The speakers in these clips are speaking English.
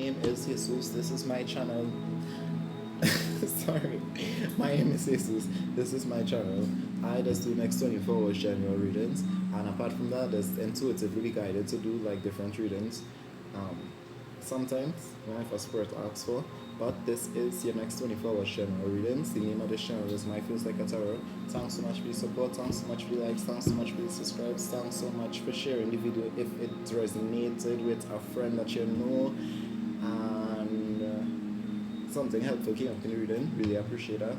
name is Jesus. This is my channel. Sorry, my name is Jesus. This is my channel. I just do next 24 hours general readings, and apart from that, just intuitively be guided to do like different readings. Um, Sometimes when I first spirit asks for, but this is your next 24 hours general readings. The name of this channel is My Feels Like a Tarot. Thanks so much for the support, thanks so much for the likes, thanks so much for the subscribes, thanks so much for sharing the video if it resonated with a friend that you know, and something helpful came up in the reading. Really appreciate that.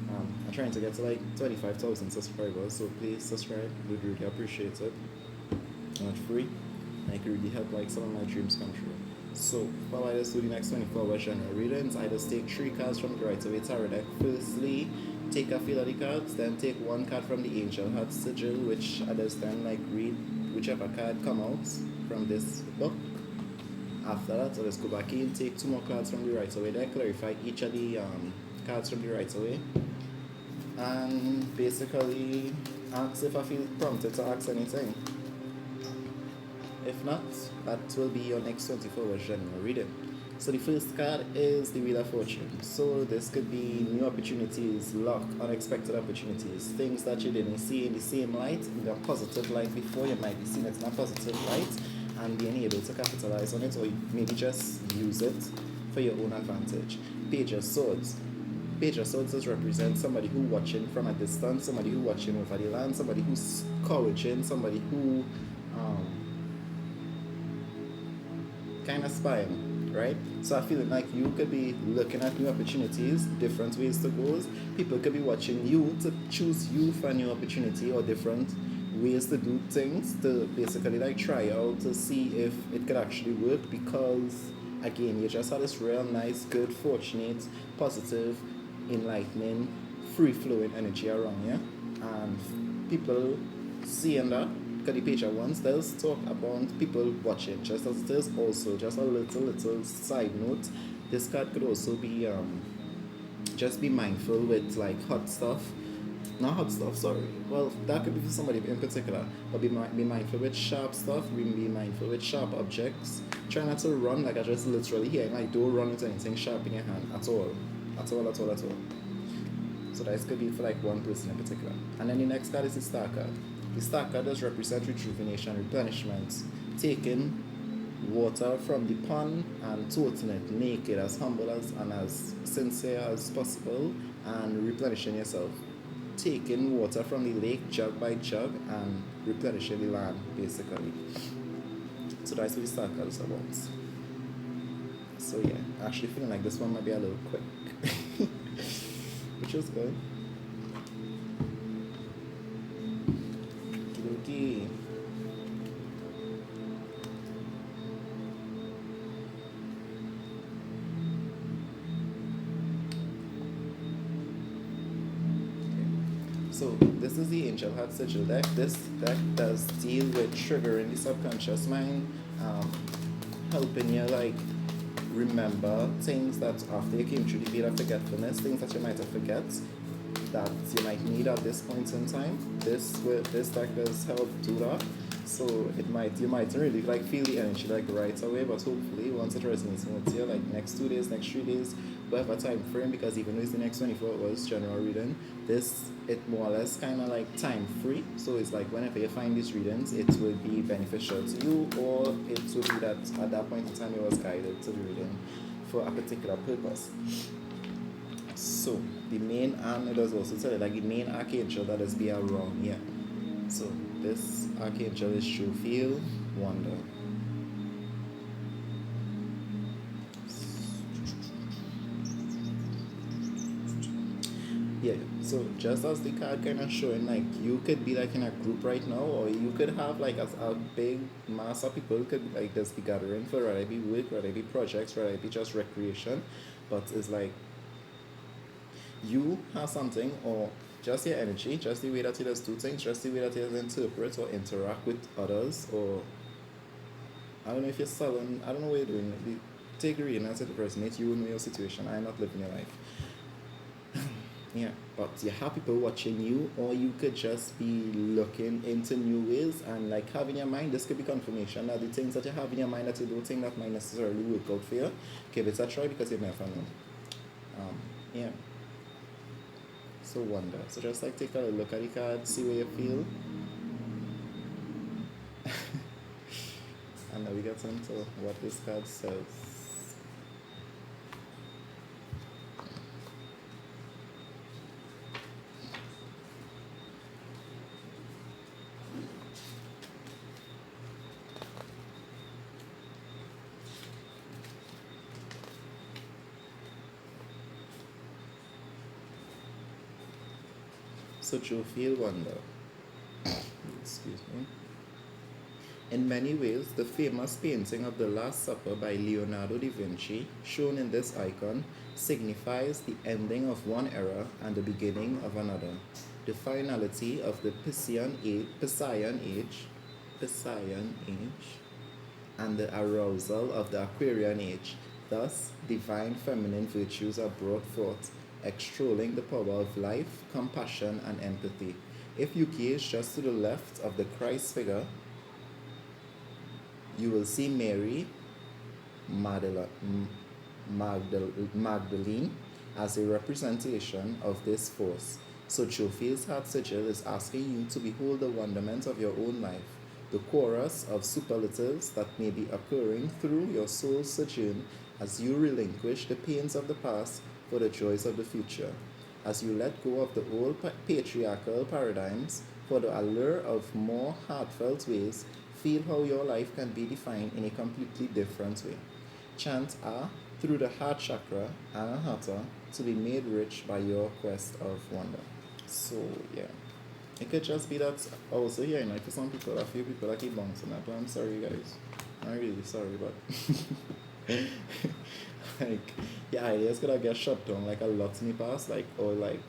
I'm trying to get to like 25,000 subscribers, so please subscribe. Would really appreciate it. Not free. And it could really help like some of my dreams come true. So while I just do the next 24 hour general readings, I just take 3 cards from the Right Away Tarot deck. Firstly, take a feel of the cards, then take 1 card from the Angel Heart Sigil, which I just then like read whichever card come out from this book. After that, I'll just go back in, take 2 more cards from the Right Away deck, clarify each of the cards from the Right Away, and basically ask if I feel prompted to ask anything. If not, that will be your next 24 hours general reading. So the first card is the Wheel of Fortune. So this could be new opportunities, luck, unexpected opportunities, things that you didn't see in the same light, in a positive light before. You might be seeing it in a positive light and being able to capitalize on it, or maybe just use it for your own advantage. Page of Swords. Page of Swords does represent somebody who watching from a distance, somebody who watching over the land, somebody who's encouraging, somebody who kind of spying, right? So I feel like you could be looking at new opportunities, different ways to go. People could be watching you to choose you for a new opportunity or different ways to do things to basically like try out to see if it could actually work, because again, you just had this real nice, good, fortunate, positive, enlightening, free-flowing energy around you, and people seeing that. Because the page at once does talk about people watching, just as it is also just a little side note. This card could also be just be mindful with like hot stuff, not hot stuff, sorry. Well, that could be for somebody in particular, but be mindful with sharp stuff. Be mindful with sharp objects. Try not to run, like I just literally here. Like don't run with anything sharp in your hand at all, at all, at all, at all. So that could be for like one person in particular. And then the next card is the Star card. The Star card does represent rejuvenation, replenishment, taking water from the pond and toting it naked, as humble as and as sincere as possible, and replenishing yourself. Taking water from the lake jug by jug and replenishing the land, basically. So that's what the Star card is about. So yeah, actually feeling like this one might be a little quick, which is good. Okay. So this is the Angel Heart Sigil deck. This deck does deal with triggering the subconscious mind, helping you like remember things that after you came through the period of forgetfulness, things that you might have forget that you might need at this point in time. This deck does help do that. So you might really like feel the energy like right away, but hopefully once it resonates with you, like next 2 days, next 3 days, whatever time frame, because even though it's the next 24 hours general reading, it more or less kind of like time free. So it's like whenever you find these readings, it will be beneficial to you, or it will be that at that point in time you was guided to the reading for a particular purpose. So the main, and it does also tell you like the main archangel that is be around here. So this archangel is Shofiel Wonder. Yeah, so just as the card kind of showing, like you could be like in a group right now, or you could have like a big mass of people could like just be gathering for whether it be work, whether it be projects, whether it be just recreation, but it's like you have something, or just your energy, just the way that you just do things, just the way that you just interpret or interact with others, or I don't know if you're selling, I don't know what you're doing. Take a reading and say to the person, it's you know your situation, I'm not living your life. Yeah, but you have people watching you, or you could just be looking into new ways and like have in your mind. This could be confirmation that the things that you have in your mind that you don't think that might necessarily work out for you, give it a try because you never know. Yeah. So wonder. So just like take a look at the card, see where you feel, and now we get into what this card says. So you feel wonder. Excuse me. In many ways, the famous painting of the Last Supper by Leonardo da Vinci, shown in this icon, signifies the ending of one era and the beginning of another. The finality of the Piscean age, and the arousal of the Aquarian age. Thus, divine feminine virtues are brought forth, extolling the power of life, compassion, and empathy. If you gaze just to the left of the Christ figure, you will see Mary Magdalene as a representation of this force. So Theophile's heart sigil is asking you to behold the wonderment of your own life, the chorus of superlatives that may be occurring through your soul's sojourn as you relinquish the pains of the past for the joys of the future. As you let go of the old patriarchal paradigms for the allure of more heartfelt ways, feel how your life can be defined in a completely different way. Chant A through the heart chakra, Anahata, to be made rich by your quest of wonder. So, yeah. It could just be that also hearing like for some people, a few people that keep bouncing that, but I'm sorry, guys. I'm really sorry, but like, your ideas could have get shut down like a lot in the past, like, or like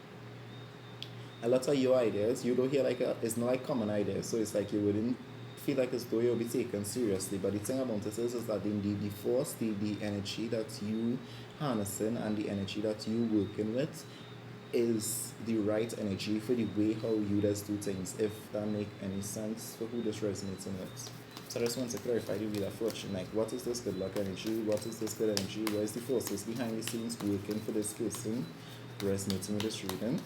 a lot of your ideas, you don't hear like it's not like common ideas, so it's like you wouldn't feel like as though you'll be taken seriously. But the thing about it is that indeed the force, the energy that you harnessing and the energy that you working with is the right energy for the way how you just do things, if that make any sense for who this resonating with. So I just want to clarify the wheel of fortune, like what is this good luck energy, what is this good energy, where is the forces behind the scenes working for this person resonating with this reading.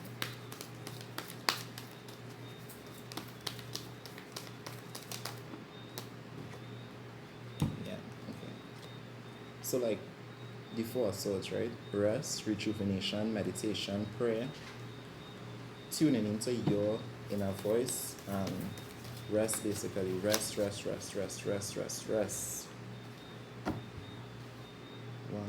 Yeah, okay. So like the four swords, right? Rest, rejuvenation, meditation, prayer, tuning into your inner voice, and rest basically. Rest. 1,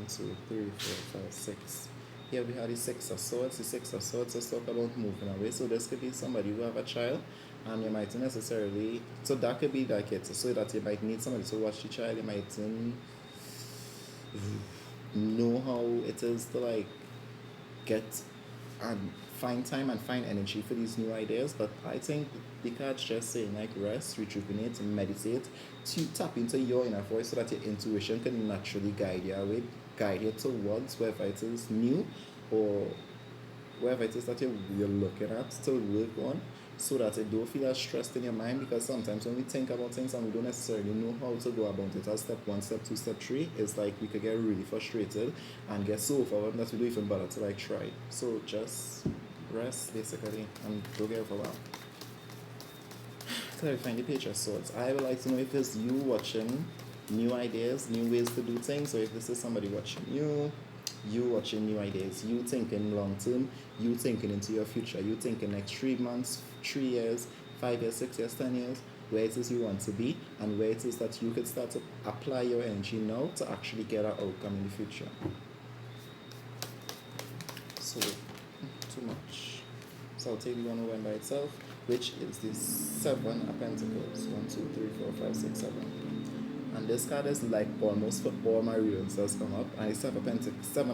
2, 3, 4, 5, 6. Here we have the Six of Swords. The Six of Swords is talk about moving away. So this could be somebody who have a child and you might necessarily, so that could be like it, so that you might need somebody to watch the child. You might know how it is to like get and find time and find energy for these new ideas. But I think the card's just saying like rest, rejuvenate, meditate, to tap into your inner voice so that your intuition can naturally guide you away, guide you towards wherever it is new or wherever it is that you're looking at to work on, so that you don't feel as stressed in your mind. Because sometimes when we think about things and we don't necessarily know how to go about it as step 1, step 2, step 3, it's like we could get really frustrated and get so overwhelmed that we don't even bother to like try. So just rest basically and don't get overwhelmed. Clarifying the Page of Swords. I would like to know if it's you watching new ideas, new ways to do things, or if this is somebody watching you watching new ideas, you thinking long term, you thinking into your future, you thinking next 3 months, 3 years, 5 years, 6 years, 10 years, where it is you want to be, and where it is that you could start to apply your energy now to actually get an outcome in the future. So, too much. So I'll take the one who went by itself, which is the 7 of Pentacles. 1, 2, 3, 4, 5, 6, 7. And this card is like almost for all my readings has come up. And it's 7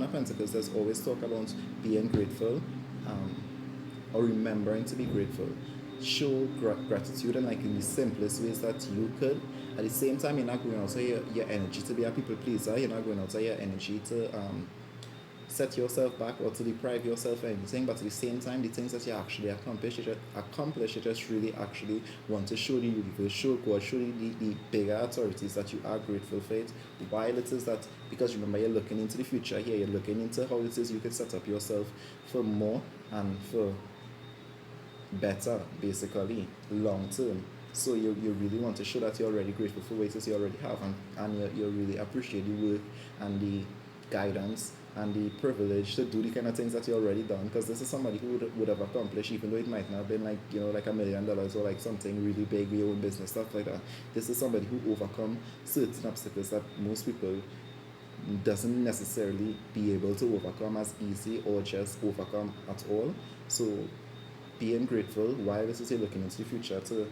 of Pentacles does always talk about being grateful, or remembering to be grateful. Show gratitude in like in the simplest ways that you could. At the same time, you're not going out of your energy to be a people pleaser. You're not going out of your energy to set yourself back or to deprive yourself of anything, but at the same time, the things that you actually accomplish, you just really actually want to show the universe, show God, show the bigger authorities that you are grateful for it. While it is that, because remember, you're looking into the future here, you're looking into how it is you could set up yourself for more and for better, basically, long term. So you really want to show that you're already grateful for what it is you already have, and you really appreciate the work and the guidance and the privilege to do the kind of things that you already done, because this is somebody who would have accomplished, even though it might not have been like, like $1 million or like something really big with your own business, stuff like that. This is somebody who overcome certain obstacles that most people doesn't necessarily be able to overcome as easy or just overcome at all. So being grateful while this is you looking into the future to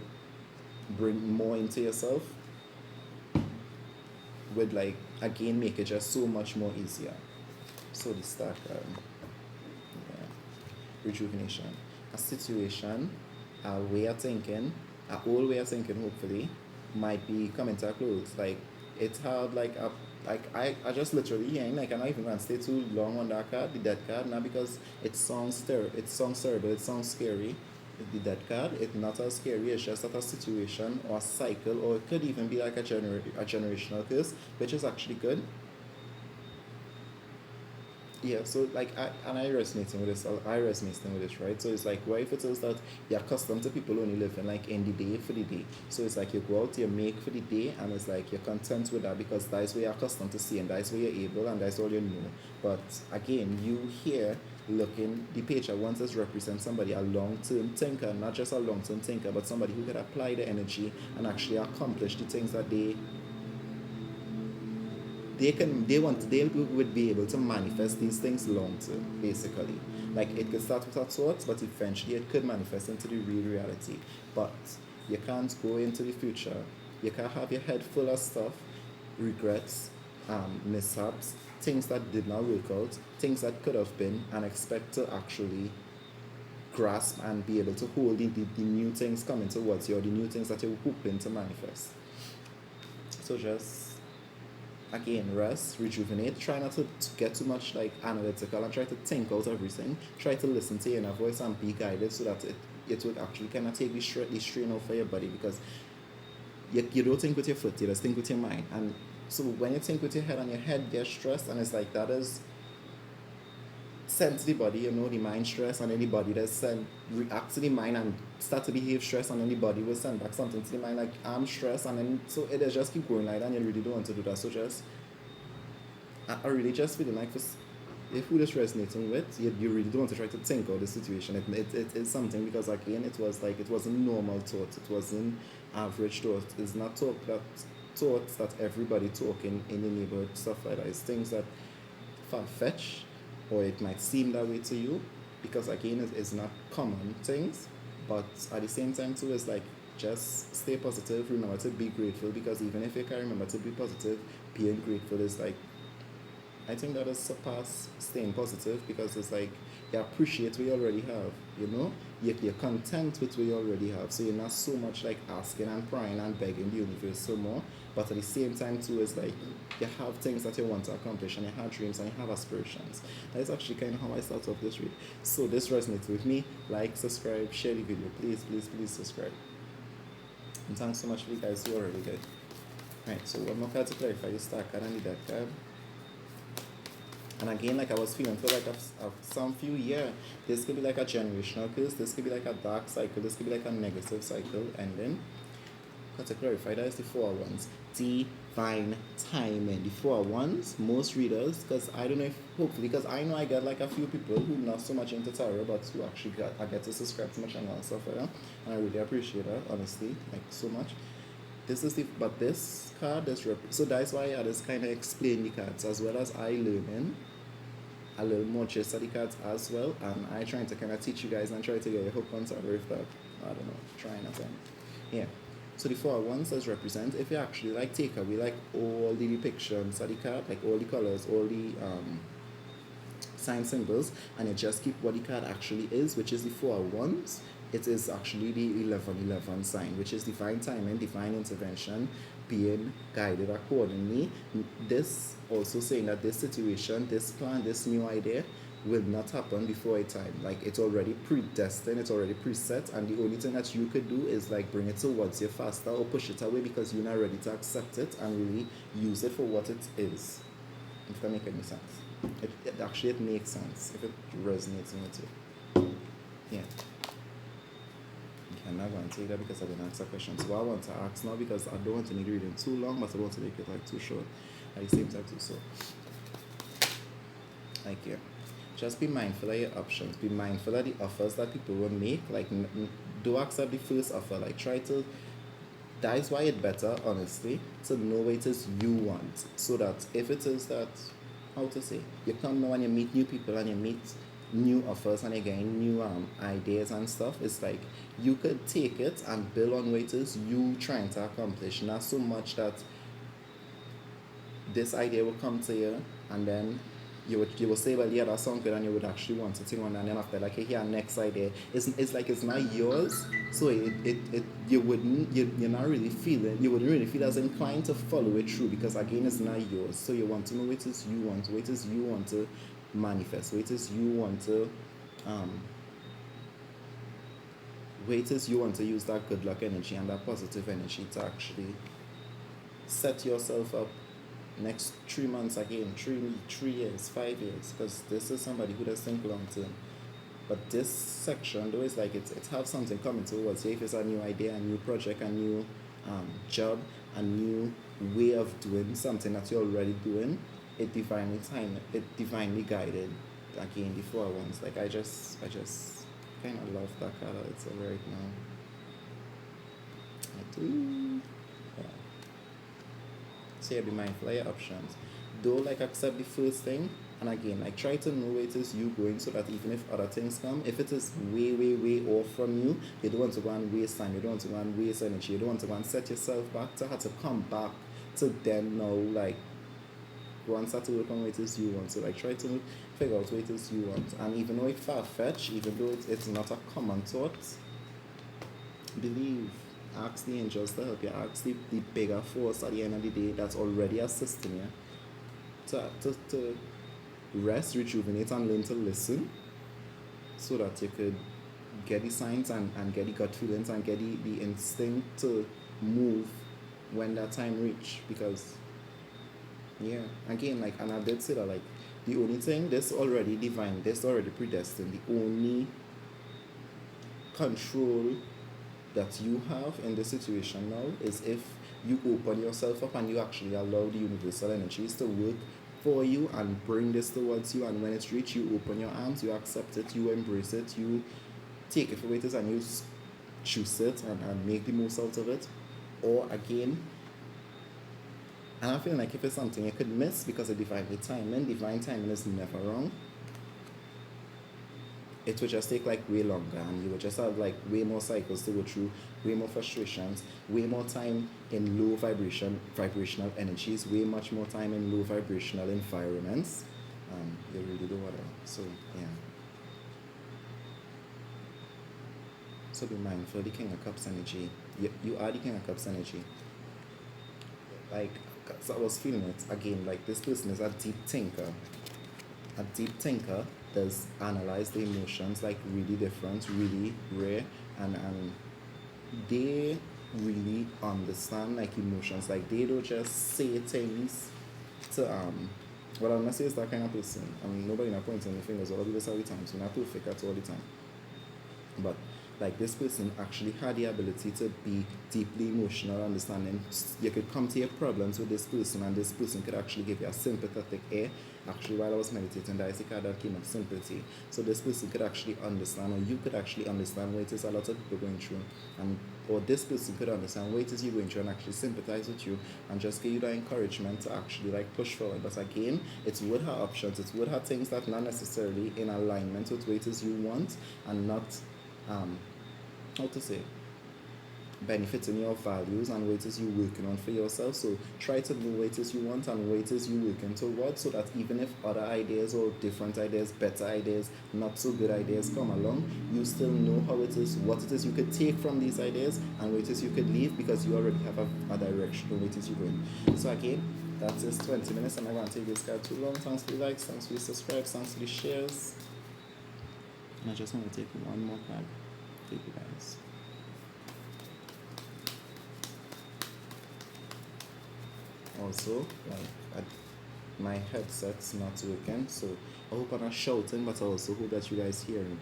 bring more into yourself would, like, again, make it just so much more easier. So the stack, yeah, rejuvenation, a situation, a way of thinking, a old way of thinking, hopefully, might be coming to a close. Like, it's hard, I just literally hearing, like, I'm not even gonna stay too long on that card, the dead card, not because it sounds terrible, it sounds scary. The dead card, it's not as scary, it's just that a situation or a cycle, or it could even be like a generational curse, which is actually good. Yeah, so like I resonating with this. I resonating with this, right? So it's like, what if it is that you're accustomed to people only living like in the day for the day? So it's like you go out, you make for the day, and it's like you're content with that because that's what you're accustomed to seeing, that's what you're able, and that's all you know. But again, you here looking, the picture wants us represent somebody, a long-term thinker, not just a long-term thinker, but somebody who could apply the energy and actually accomplish the things that they would be able to manifest these things long term, basically. Like, it could start with our thoughts, but eventually it could manifest into the real reality. But you can't go into the future, you can't have your head full of stuff, regrets, mishaps, things that did not work out, things that could have been, and expect to actually grasp and be able to hold the new things coming towards you, or the new things that you're hoping to manifest. So just, again, rest, rejuvenate. Try not to get too much like analytical, and try to think out everything. Try to listen to your inner voice and be guided, so that it would actually kind of take the strain off for your body, because you don't think with your foot, you just think with your mind. And so when you think with your head, and your head gets stressed, and it's like that is sent to the body, the mind stress, and then the body that send react to the mind and start to behave stress, and then the body will send back something to the mind like, I'm stressed, and then so it just keep going like that, and you really don't want to do that. So just, I really just feeling like, if who this resonating with, you really don't want to try to think out the situation. It is something, because again, it wasn't normal thought, it wasn't average thought, it's not thoughts that everybody talking in the neighborhood, stuff like that. It's things that far-fetched, or it might seem that way to you, because again, it's not common things. But at the same time too, it's like, just stay positive, remember to be grateful, because even if you can't remember to be positive, being grateful is like, I think that is surpass staying positive, because it's like you appreciate what you already have, you're content with what you already have, so you're not so much like asking and prying and begging the universe for more. But at the same time too, it's like you have things that you want to accomplish, and you have dreams, and you have aspirations. That is actually kind of how I start off this read. So this resonates with me. Like, subscribe, share the video, please subscribe. And thanks so much for you guys who already did. Right, so one more card to clarify, you start card and the deck card. And again, like I was feeling for like some few years, this could be like a generational curse, this could be like a dark cycle, this could be like a negative cycle ending. But to clarify, that is the 4 Wands. Divine timing. The 4 Wands, most readers, because I don't know if, hopefully, because I know I get like a few people who not so much into tarot, but who actually I get to subscribe to my channel and stuff like that. And I really appreciate that, honestly, like so much. This card is so that's why I just kind of explain the cards, as well as I learning a little more just of the cards as well, and I trying to kind of teach you guys and try to get a hook on tarot, if that, I don't know, trying a thing. Yeah. So the 4 Wands does represent, if you actually like take away like all the depictions of the card, like all the colors, all the sign symbols, and you just keep what the card actually is, which is the 4 Wands. It is actually the 1111 sign, which is divine timing, divine intervention, being guided accordingly. This also saying that this situation, this plan, this new idea will not happen before a time. Like it's already predestined, it's already preset, and the only thing that you could do is like bring it towards you faster or push it away because you're not ready to accept it and really use it for what it is. If that makes any sense. It actually it makes sense if it resonates with you. Yeah. Okay, I'm not going to say that because I didn't answer questions. So I want to ask now because I don't want to make the reading too long, but I don't want to make it like too short. At the same time too so. Like yeah. Just be mindful of your options. Be mindful of the offers that people will make. Like do accept the first offer. Like try to that is why it's better, honestly, to know what it is you want. So that if it is that, how to say, you come now and you meet new people and you meet new offers and again new ideas and stuff, it's like you could take it and build on what it is you trying to accomplish. Not so much that this idea will come to you and then you will say, well, yeah, that sounds good, and you would actually want to think on, and then after, like, hey, here, next idea, it's like it's not yours, so you you're not really feeling, you wouldn't really feel as inclined to follow it through because again, it's not yours. So you want to know what it is you want, what it is you want to manifest, what it is you want to, what it is you want to use that good luck energy and that positive energy to actually set yourself up next 3 months again, 3 years, 5 years, because this is somebody who does think long term. But this section, though, is like it's have something coming towards you. If it's a new idea, a new project, a new job, a new way of doing something that you're already doing, it divinely guided. Again, the four ones. Like I just kind of love that color. It's all right now. I do. Yeah. So yeah, be mindful of your options. Don't like accept the first thing, and again, like try to know where it is you going so that even if other things come, if it is way, way, way off from you, you don't want to go and waste time, you don't want to go and waste energy, you don't want to go and set yourself back to have to come back to then now like go and start to work on what it is you want. So like try to figure out what it is you want. And even though it's far fetched, even though it's not a common thought, believe, ask the angels to help you, ask the bigger force at the end of the day that's already assisting you to rest, rejuvenate, and learn to listen so that you could get the signs and get the gut feelings and get the instinct to move when that time reach. Because yeah, again, like, and I did say that, like, the only thing, this already divine, this already predestined, the only control that you have in this situation now is if you open yourself up and you actually allow the universal energies to work for you and bring this towards you, and when it's reached, you open your arms, you accept it, you embrace it, you take it for what it is, and you choose it and make the most out of it. Or again, and I feel like if it's something you could miss because of divine timing is never wrong, it would just take like way longer, and you would just have like way more cycles to go through, way more frustrations, way more time in low vibrational energies, way much more time in low vibrational environments. You really don't want to. So yeah. So be mindful. The King of Cups energy. You are the King of Cups energy. Like, so I was feeling it again. Like, this person is a deep thinker. A deep thinker does analyze the emotions like really different, really rare, and they really understand like emotions. Like they don't just say things to what I'm not saying is that kind of person. I mean, nobody not pointing the fingers all of this all the time, so we're not perfect at all the time. But like this person actually had the ability to be deeply emotional, understanding. You could come to your problems with this person, and this person could actually give you a sympathetic ear. Actually, while I was meditating, that is the card that came up, sympathy. So this person could actually understand, or you could actually understand what it is a lot of people going through, and or this person could understand what it is you're going through and actually sympathize with you and just give you the encouragement to actually like push forward. But again, it's with her options, it's with her things that not necessarily in alignment with what it is you want, and not how to say, benefiting your values and what it is you working on for yourself. So try to know what it is you want and what it is you working towards, so that even if other ideas or different ideas, better ideas, not so good ideas come along, you still know how it is, what it is you could take from these ideas and what it is you could leave, because you already have a direction of what it is you're going. So again, that is 20 minutes, and I won't take this guy too long. Thanks for the likes, thanks for the subscribes, thanks for the shares. And I just want to take one more card. Thank you guys. Also, like my headset's not working, so I hope I'm not shouting, but I also hope that you guys hearing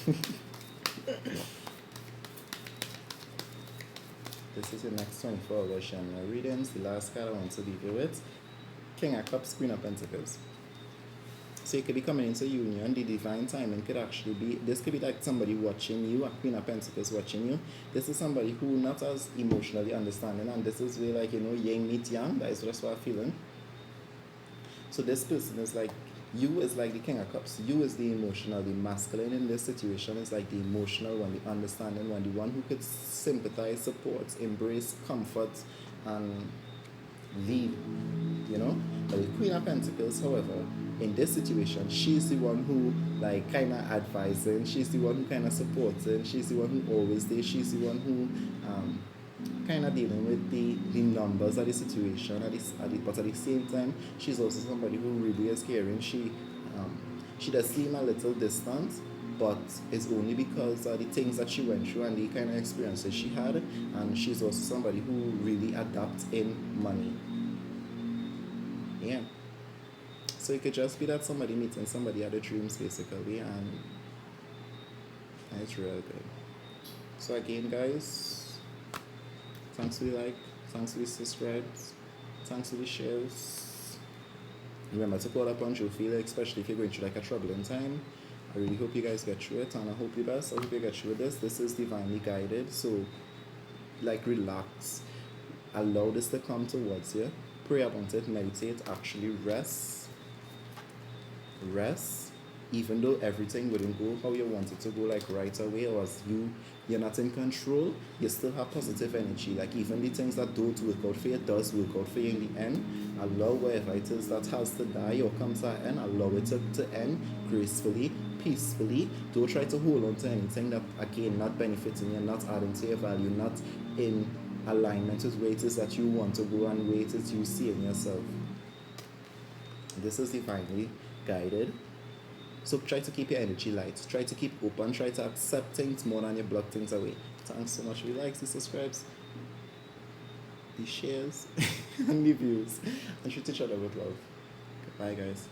me. This is your next 24 hour general readings. The last card I want to leave you with, King of Cups, Queen of Pentacles. So you could be coming into union. The divine timing could actually be, this could be like somebody watching you, a Queen of Pentacles watching you. This is somebody who not as emotionally understanding, and this is where, like, you know, yin meet yang. That is just what I'm feeling. So this person is like, you is like the King of Cups. You is the emotional, the masculine in this situation is like the emotional one, the understanding one, the one who could sympathize, support, embrace, comfort, and lead, you know. But the Queen of Pentacles, however, in this situation, she's the one who, like, kind of advising, she's the one who kind of supporting, she's the one who always there, she's the one who kind of dealing with the numbers of the situation, but at the same time, she's also somebody who really is caring. She does seem a little distant, but it's only because of the things that she went through and the kind of experiences she had, and she's also somebody who really adapts in money. Yeah. So it could just be that somebody meeting somebody at the dreams, basically, and it's real good. So again, guys, thanks for the like, thanks for the subscribes, thanks for the shares. Remember to call up on Joe Feeler, especially if you're going through like a troubling time. I really hope you guys get through it, and I hope the best. I hope you get through this. This is divinely guided, so like relax, allow this to come towards you, pray about it, meditate, actually rest, even though everything wouldn't go how you want it to go, like right away, or as you're not in control, you still have positive energy. Like even the things that don't work out for you does work out for you in the end. Allow whatever it is that has to die or come to an end, allow it to end gracefully, peacefully. Don't try to hold on to anything that, again, not benefiting you, not adding to your value, not in alignment with where it is that you want to go and where it is you see in yourself. This is divinely guided. So try to keep your energy light. Try to keep open. Try to accept things more than you block things away. Thanks so much for the likes, the subscribes, the shares, and the views. And treat each other with love. Bye, guys.